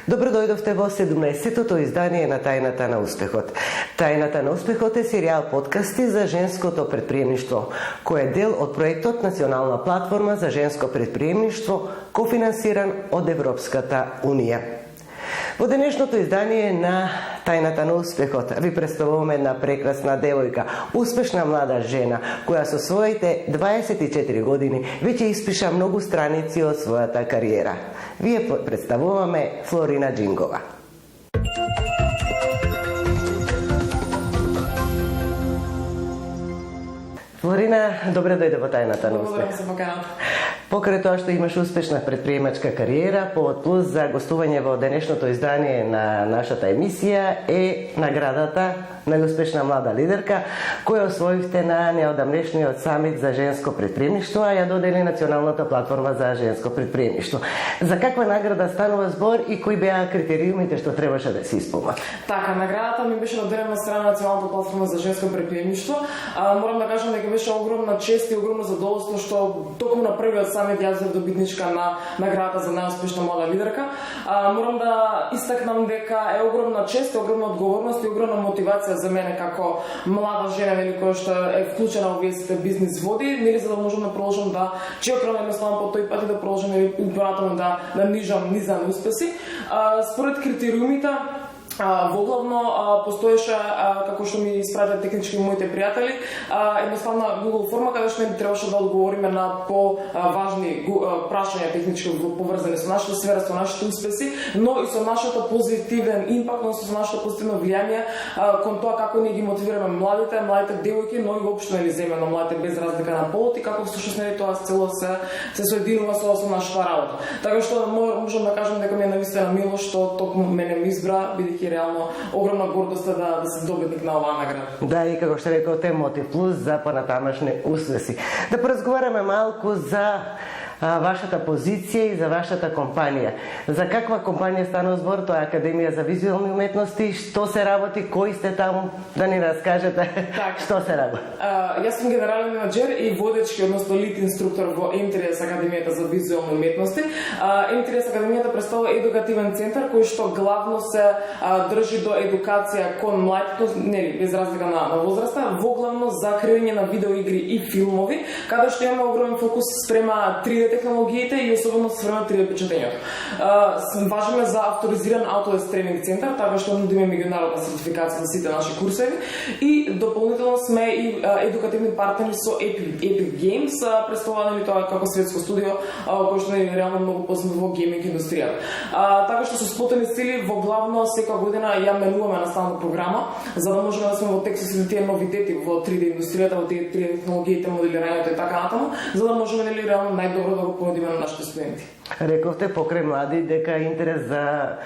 Добро дојдовте во 17-тото издание на Тајната на успехот. Тајната на успехот е серијал подкасти за женското предприемништво, кој е дел од проектот Национална платформа за женско предприемништво, кофинансиран од Европската Унија. Во денешното издание на Тајната на успехот ви представуваме една прекрасна девојка, успешна млада жена, која со своите 24 години веќе испиша многу страници од својата кариера. Вие представуваме Флорина Джингова. Флорина, добре дојде во Тајната на успехот. Благодарам се поканата. Покрај тоа што имаш успешна предприемачка кариера, повод плюс за гостување во денешното издание на нашата емисија е наградата најуспешна млада лидерка, која освоивте на неодамнешниот самит за женско предприемништво, а ја додели Националната платформа за женско предприемништво. За каква награда станува збор и кои беа критериумите што требаше да се исполнат? Така, наградата ми беше доделена од страна на Националната платформа за женско предприемништво. Морам да кажам дека беше огромна чест и огромно задоволство што токму на првиот самит јас бев добитничка на наградата за најуспешна млада лидерка. Морам да истакнам дека е огромна чест, огромна одговорност и огромна мотивација за мене како млада жена, нели, која што е вклучена во овие сите бизнис води, нели, за да можам да продолжам да чекам едноставно по тој пат и да продолжам, нели, понатаму да нижам низан успеси. Според критериумите воглавно постоеше, како што ми испратија технички моите пријатели, едноставна Google форма каде што ми требаше да одговориме на по-важни прашања технички поврзани со нашата сфера, со нашите успеси, но и со нашата позитивен импакт, но со нашето позитивно влијание кон тоа како ние ги мотивираме младите девојки, но и воопшто нели земјано младите без разлика на полот и како всушност нели тоа цело се соединува со нашата работа. Така што можам да кажам дека ми е навистина мило што токму мене ми избра, бидејќи реално огромна гордост да се добитник на оваа награда. Да, и како што рекоте, мотив плюс за понатамашни успеси. Да поразговараме малку за вашата позиција и за вашата компанија. За каква компанија станува збор? Тоа е Академија за визуелни уметности. Што се работи? Кои сте таму? Да ни раскажете што се работи. Јас сум генерален менаџер и водечки, односно лид инструктор во МТРС Академијата за визуелни уметности. МТРС Академијата представува едукативен центар кој што главно се држи до едукација кон младите, нели, без разлика на возраста, воглавно за креирање на видеоигри и филмови, каде што имаме огромен фокус спрема 3D технологиите и особено спрема 3D печатењето. Важиме за авторизиран Autodesk тренинг центар, така што нудиме меѓународна сертификација за сите наши курсеви и дополнително сме и едукативни партнери со Epic Games, представуваме тоа како светско студио кој што е реално многу познато во гейминг индустријата. Така што со сплотени цели во главно секоја година ја менуваме наставна програма за да можеме да сме во текст со тие новитети во 3D индустријата, во тие 3D технологиите, моделирањето и така натаму, за да можеме нели реално најдобро да го понудиме на нашите студенти. Рековте покрај млади дека интерес за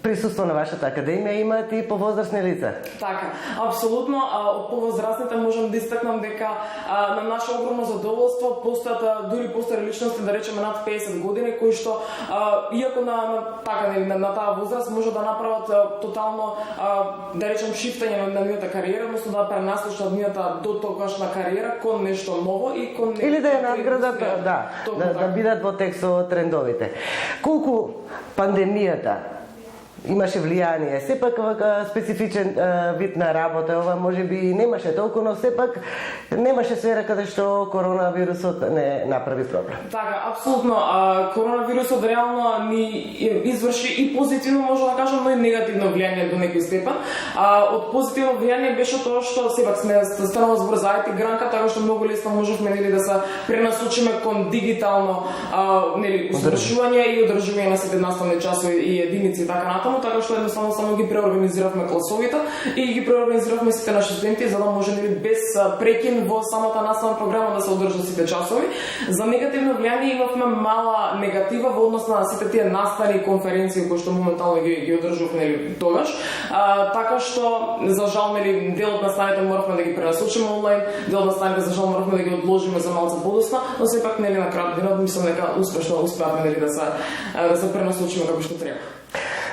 присуство на вашата академија имаат и повозрастни лица. Така, апсолутно. Од повозрастните можам да истакнам дека на наше огромно задоволство постојат дури постари личности, да речеме над 50 години, кои што иако на таа возраст може да направат тотално да речем шифтање на нивната кариера, односно да пренаслушат нивната дотогашна кариера кон нешто ново и кон или да ја надградат, да бидат во текст со трендовите. Колку пандемијата имаше влијание, сепак специфичен вид на работа, ова можеби немаше толку, но сепак немаше сфера каде што коронавирусот не направи проблем. Така, апсолутно. Коронавирусот реално ни изврши и позитивно, може да кажам, но и негативно влијание до некој степен. Од позитивно влијание беше тоа што сепак сме станува збор за IT гранка, така што многу лесно можевме нели да се пренасочиме кон дигитално нели усвојување и одржување на сите наставни часови и единици и така натаму, така што едноставно само ги преорганизиравме класовите и ги преорганизиравме сите наши студенти за да може нели без прекин во самата наставна програма да се одржат сите часови. За негативно влијание имавме мала негатива во однос на сите тие настани и конференции кои што моментално ги одржувавме нели тогаш. Така што за жал нели дел од наставите моравме да ги пренасочиме онлайн, дел од наставите за жал моравме да ги одложиме за малку подоцна, но сепак нели на крај денот мислам дека успешно успеавме нели да се пренасочиме како што треба.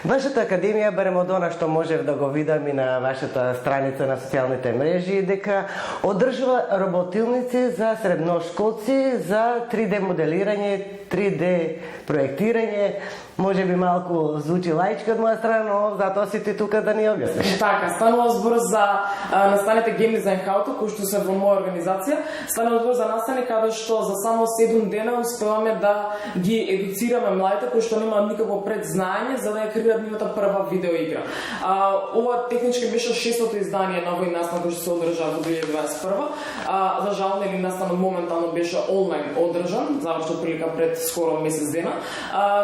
Вашата академија, барем од она што можев да го видам и на вашата страница на социјалните мрежи, дека одржува работилници за средношколци за 3D моделирање 3D проектирање. Може би малку звучи лаички од моја страна, но затоа си ти тука да ни објасниш. Така, станува збор за настаните Game Design House, кои што се во моја организација. Станува збор за настани каде што за само 7 дена успеваме да ги едуцираме младите кои што немаат никакво предзнаење за да ја креираат нивната прва видеоигра. Ова технички беше 6-то издание на овој настан кој што се одржа во 2021. За жал, нели настанот моментално беше онлайн одржан, завршил прилика пред скоро месец дена,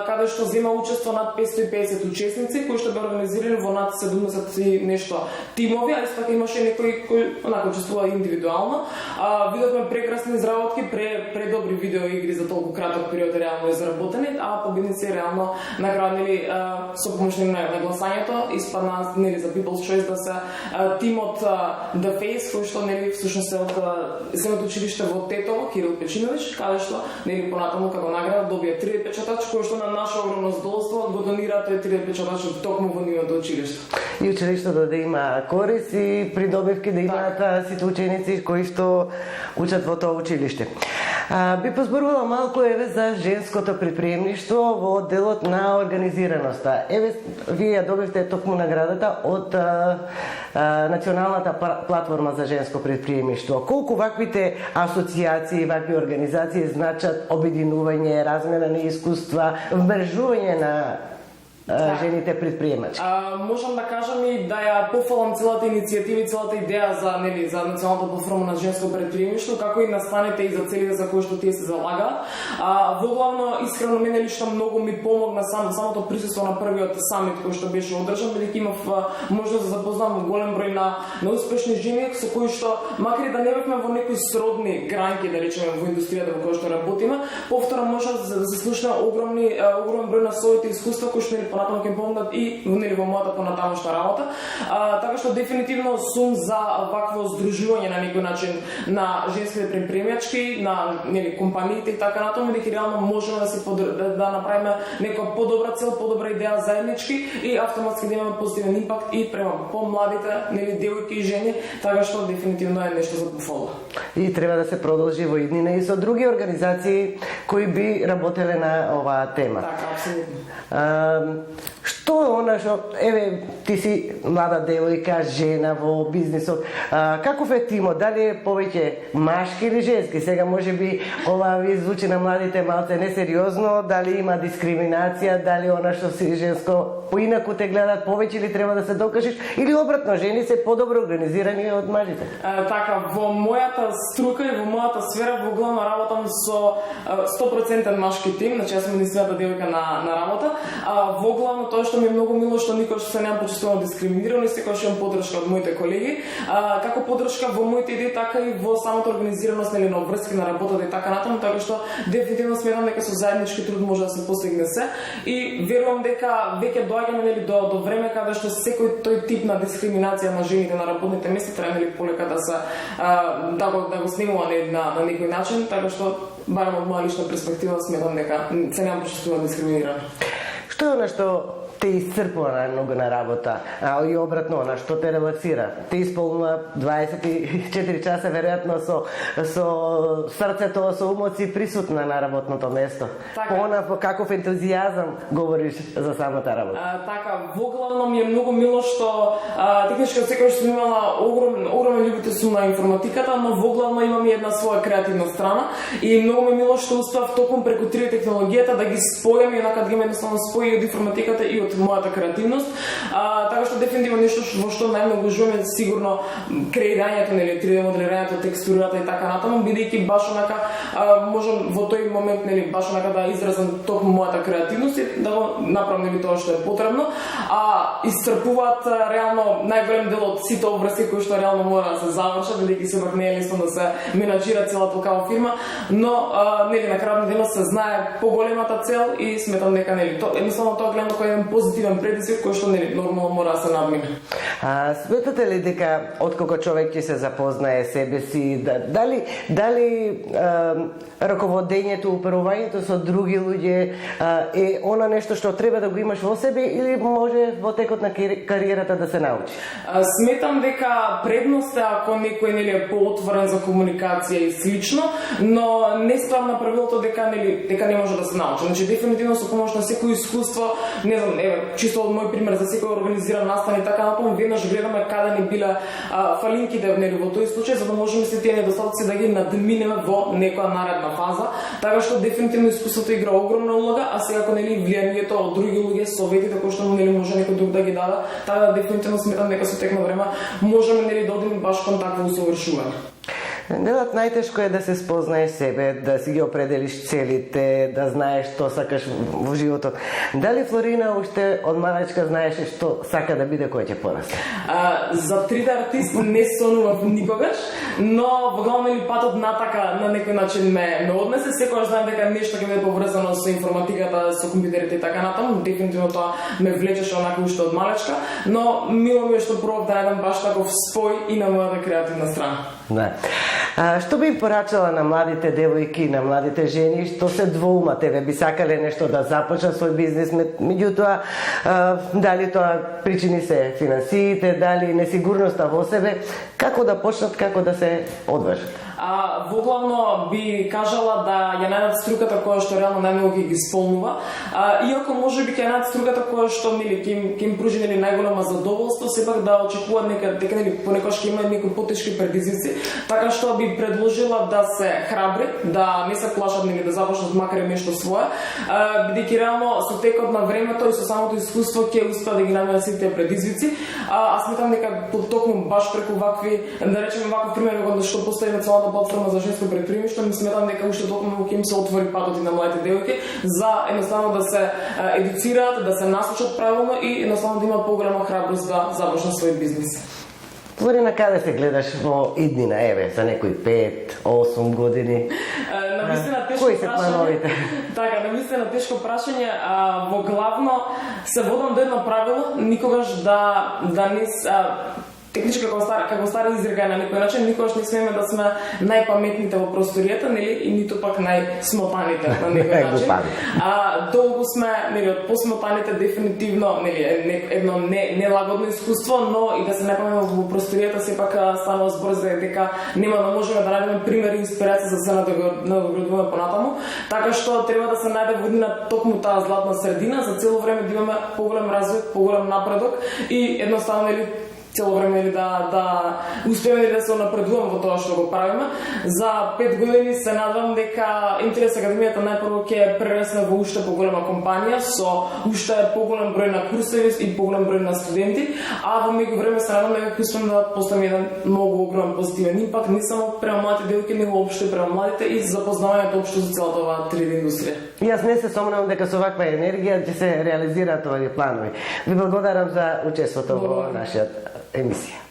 каде што зема учество над 550 учесници кои што беа организирани во над 70 и нешто тимови, а исто така имаше некои кои онака учествуваа индивидуално. Видовме прекрасни изработки, предобри видеоигри за толку краток период реално изработени, а победници реално наградени со помош на гласањето испадна нели за People's Choice да се тимот The Face кој што нели всушност е од Средното училиште во Тетово, Кирил Печинович, каде што нели понатаму како награда добија 3D печатач кој што на наше огромно задоволство го донира тој 3D печатач токму во нивното училиште. И училиштето да има корис и придобивки да имаат сите ученици кои што учат во тоа училиште. Би позборувала малку за женското предприемништво во делот на организираноста. Вие добивте токму наградата од Националната платформа за женско предприемништво. Колку ваквите асоциации, вакви организации значат обединување, размена на искуства, вмрежување на жените предприемачки? Можам да кажам и да ја пофалам целата иницијатива и целата идеја за Националната платформа на женско предприемништво, како и настаните и за целите за кои што тие се залагаат. Воглавно, искрено мене лично многу ми помогна самото присуство на првиот самит кој што беше одржан, бидејќи имав можност да запознам голем број на успешни жени со кои што макар и да не бевме во некои сродни гранки, да речеме во индустријата во која што работиме, повторно можам да се слушна огромен број на своите искуства кои што понатаму ќе помогнат и нели во мојата понатамошна работа. Така што дефинитивно сум за вакво здружување на некој начин на женските предприемачки, на нели компаниите и така натаму, дека реално можеме да се да направиме некоја подобра цел, подобра идеја заеднички и автоматски да имаме позитивен импакт и према помладите нели девојки и жени, така што дефинитивно е нешто за пофала. И треба да се продолжи во иднина и со други организации кои би работеле на оваа тема. Така, апсолутно. Што е она што, ти си млада девојка, жена во бизнисот, каков е тимот? Дали е повеќе машки или женски? Сега може би ова ви звучи на младите малце несериозно, дали има дискриминација, дали она што си женско поинаку те гледат повеќе или треба да се докажеш, или обратно, жени се подобро организирани од мажите? Така, во мојата струка и во мојата сфера во главно работам со 100% машки тим, значи јас сум единствената девојка на работа. Во главно тоа што ми е многу мило што никош се не почувствувам дискриминирано и секогаш имам поддршка од моите колеги. Како поддршка во моите идеи, така и во самата организираност нели на врски на работата и така натаму, така што дефинитивно сметам дека со заеднички труд може да се постигне се и верувам дека веќе доаѓаме нели до време каде што секој тој тип на дискриминација на жените на работните места треба нели полека да се да го снимува на некој начин, така што барем од моја лична перспектива сметам дека се не почувствувам дискриминирана. Што е она што те исцрпува најмногу на работа, и обратно, на што те релаксира? Те исполнува 24 часа веројатно со срцето, со умот си присутна на работното место. Она каков ентузијазам говориш за самата работа? Така, воглавно ми е многу мило што технички секогаш сум имала огромен љубител сум на информатиката, но воглавно имам и една своја креативна страна и многу ми е мило што успеав токму преку 3D технологијата да ги спојам и однака да ги едноставно спои од информатиката и од мојата креативност. Така што дефинитивно нешто во што најмногу уживам е сигурно креирањето, нели 3D моделирањето, текстурата и така натаму, бидејќи баш онака можам во тој момент нели баш онака да изразам токму мојата креативност и да го направам нели тоа што е потребно. Исцрпуваат реално најголем дел од сите обврски кои што реално мора да се завршат, бидејќи сепак не е лесно да се менаџира цела толкава фирма, но нели на крајот на денот се знае поголемата цел и сметам дека нели тоа едноставно тоа гледам како еден позитивен предизвик кој што нели нормално мора да се надмине. Сметате ли дека откако човек ќе се запознае себе си, дали раководењето, управувањето со други луѓе е она нешто што треба да го имаш во себе или може во текот на кариерата да се научи? Сметам дека предност е ако некој нели е поотворен за комуникација и слично, но не ставам на правилото дека не може да се научи. Значи дефинитивно со помош на секој искуство, не знам, чисто од мој пример за секој организиран настан и така натаму, веднаш гледаме каде ни биле фалинките нели во тој случај, за да можеме се тие недостатоци да ги надминеме во некоја наредна фаза. Така што дефинитивно искуството игра огромна улога, а сега ако нели влијанието од други луѓе, советите кои што нели може некој друг да ги даде, така дефинитивно сметам дека со тек на време можеме нели да одиме баш кон такво усовршување. Делот најтешко е да се спознаеш себе, да си ги определиш целите, да знаеш што сакаш во животот. Дали Флорина уште од малечка знаеше што сака да биде кој ќе порасне? За 3D артист не сонував никогаш, но во главно патот натака на некој начин ме однесе. Секогаш знам дека нешто ќе биде поврзано со информатиката, со компјутерите и така натаму. Дефинитивно тоа ме влечеше онака уште од малечка, но мило ми е што пробав да најдам баш таков спој и на мојата креативна страна. Да. Што би порачала на младите девојки, на младите жени што се двоумат, би сакале нешто да започнат свој бизнес, меѓутоа дали тоа причини се финансиите, дали несигурноста во себе, како да почнат, како да се одважат? Во главно би кажала да ја најдат струката која што реално најмногу ќе ги исполнува. Иако можеби ќе најдат струката која што нели ќе им пружи нели најголемо задоволство, сепак да очекуваат дека нели понекогаш ќе има некои потешки предизвици, така што би предложила да се храбри, да не се плашат нели да започнат макар и нешто свое, бидејќи реално со текот на времето и со самото искуство ќе успеат да ги надминат сите тие предизвици. Сметам дека токму баш преку вакви, да речеме ваков пример кога што постои национална платформа за женско предприемништво, ми сметам дека уште токму ќе им се отвори патот и на младите девојки за едноставно да се едуцираат, да се наслушат правилно и едноставно да имаат поголема храброст да започнат свој бизнес. Флорина, каде се гледаш во иднина, за некои 5-8 години? Навистина тешко Кои се плановите? Така, навистина тешко прашање. Во главно се водам до едно правило, никогаш да не технички како стара изрека на некој начин, никогаш не смееме да сме најпаметните во просторијата, нели, и ниту пак најсмотаните на некој начин. Долго сме, нели, од посмотаните дефинитивно, нели, едно нелагодно искуство, но и да се најпаметни во просторијата, сепак станува збор за дека нема да можеме да најдеме примери и инспирација за се надоградуваме понатаму, така што треба да се најде во токму таа златна средина, за цело време да имаме поголем развој, поголем напредок и едноставно, нели, цело време да успееме да се напредуваме во тоа што го правиме. За 5 години се надевам дека Интерес Академијата најпрво ќе прерасне во уште поголема компанија со уште поголем број на курсеви и поголем број на студенти, а во меѓувреме се надевам дека ќе успееме да поставиме еден многу огромен позитивен импакт не само према младите девојки, него општо према младите и запознавањето општо за целата оваа 3D индустрија. Јас не се сомневам дека со ваква енергија ќе се реализираат овие планови. Ви благодарам за учеството во нашиот емисија.